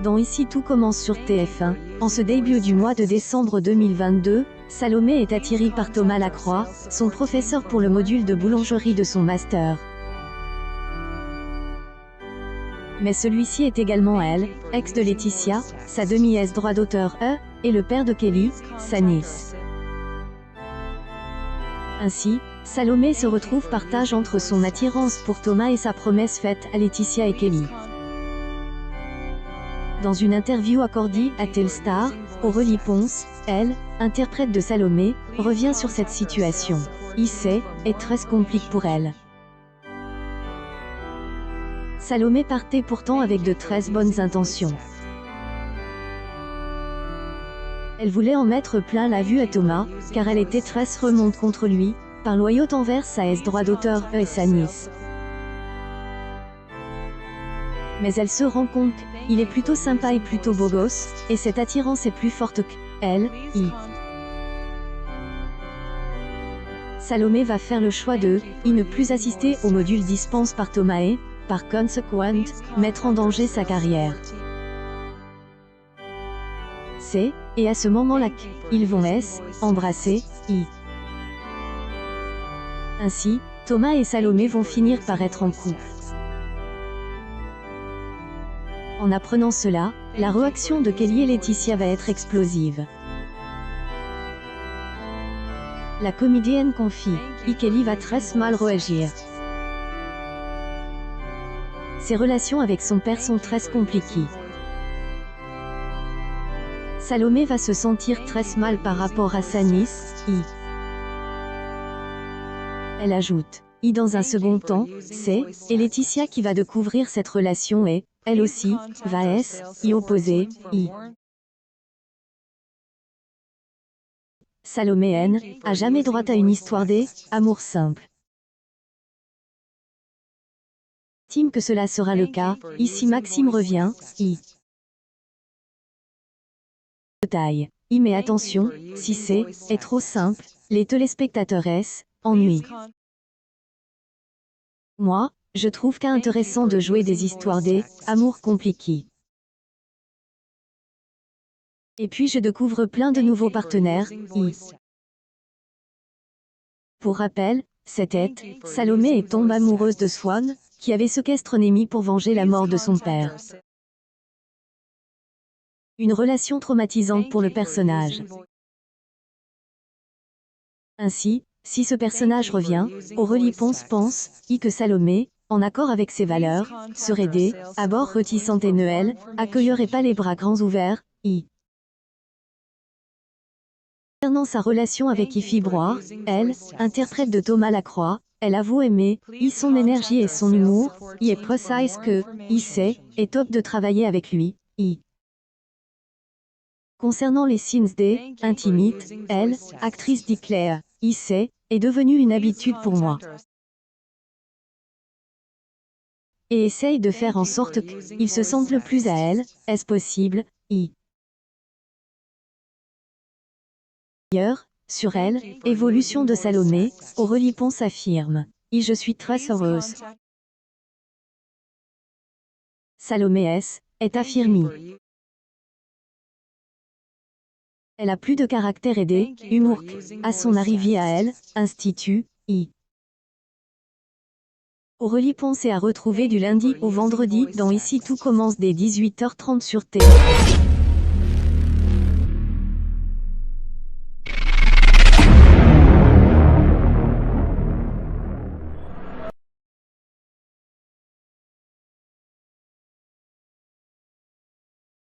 Dans Ici tout commence sur TF1, en ce début du mois de décembre 2022, Salomé est attirée par Thomas Lacroix, son professeur pour le module de boulangerie de son master. Mais celui-ci est également elle, ex de Laetitia, sa demi-nièce droit d'auteur et le père de Kelly, sa nièce. Ainsi, Salomé se retrouve partage entre son attirance pour Thomas et sa promesse faite à Laetitia et Kelly. Dans une interview accordée à Telstar, Aurélie Ponce, elle, interprète de Salomé, revient sur cette situation. C'est très compliqué pour elle. Salomé partait pourtant avec de très bonnes intentions. Elle voulait en mettre plein la vue à Thomas, car elle était très remonte contre lui, par loyauté envers sa droit d'auteur et sa nièce. Mais elle se rend compte, il est plutôt sympa et plutôt beau gosse, et cette attirance est plus forte qu'elle. Salomé va faire le choix de ne plus assister au module dispensé par Thomas et, par conséquent, mettre en danger sa carrière. Et à ce moment-là qu'ils vont embrasser. Ainsi, Thomas et Salomé vont finir par être en couple. En apprenant cela, la réaction de Kelly et Laetitia va être explosive. La comédienne confie, Kelly va très mal réagir. Ses relations avec son père sont très compliquées. Salomé va se sentir très mal par rapport à sa nièce, Elle ajoute, dans un second temps, c'est Laetitia qui va découvrir cette relation et, elle aussi, va y opposer, Salomé a jamais droit à une histoire d'amour simple. Estime que cela sera le cas, ici Maxime revient, détail. Mais attention, si c'est trop simple, les téléspectateurs ennuient. Moi, je trouve qu'intéressant de jouer des histoires d'amour compliquées. Et puis je découvre plein de nouveaux partenaires, Pour rappel, c'était Salomé est tombée amoureuse de Swan, qui avait séquestré Némi pour venger la mort de son père. Une relation traumatisante pour le personnage. Ainsi, si ce personnage revient, Aurélie Ponce pense que Salomé, en accord avec ses valeurs, serait d'abord réticente et Noël, accueillerait pas les bras grands ouverts, Concernant sa relation avec Ify Broir, elle, interprète de Thomas Lacroix, elle avoue aimer son énergie et son humour, est précise que est top de travailler avec lui. Concernant les scenes intimates, elle, actrice déclare, est devenue une habitude pour moi. Et essaye de faire en sorte qu'il se sente le plus à elle, est-ce possible, D'ailleurs, sur elle, évolution de Salomé, Aurélie Ponce affirme, je suis très heureuse. Salomé est affirmée. Elle a plus de caractère et d'humour à son arrivée à elle, institut, Aurélie Ponce est à retrouver du lundi au vendredi dans Ici tout commence dès 18h30 sur TF1.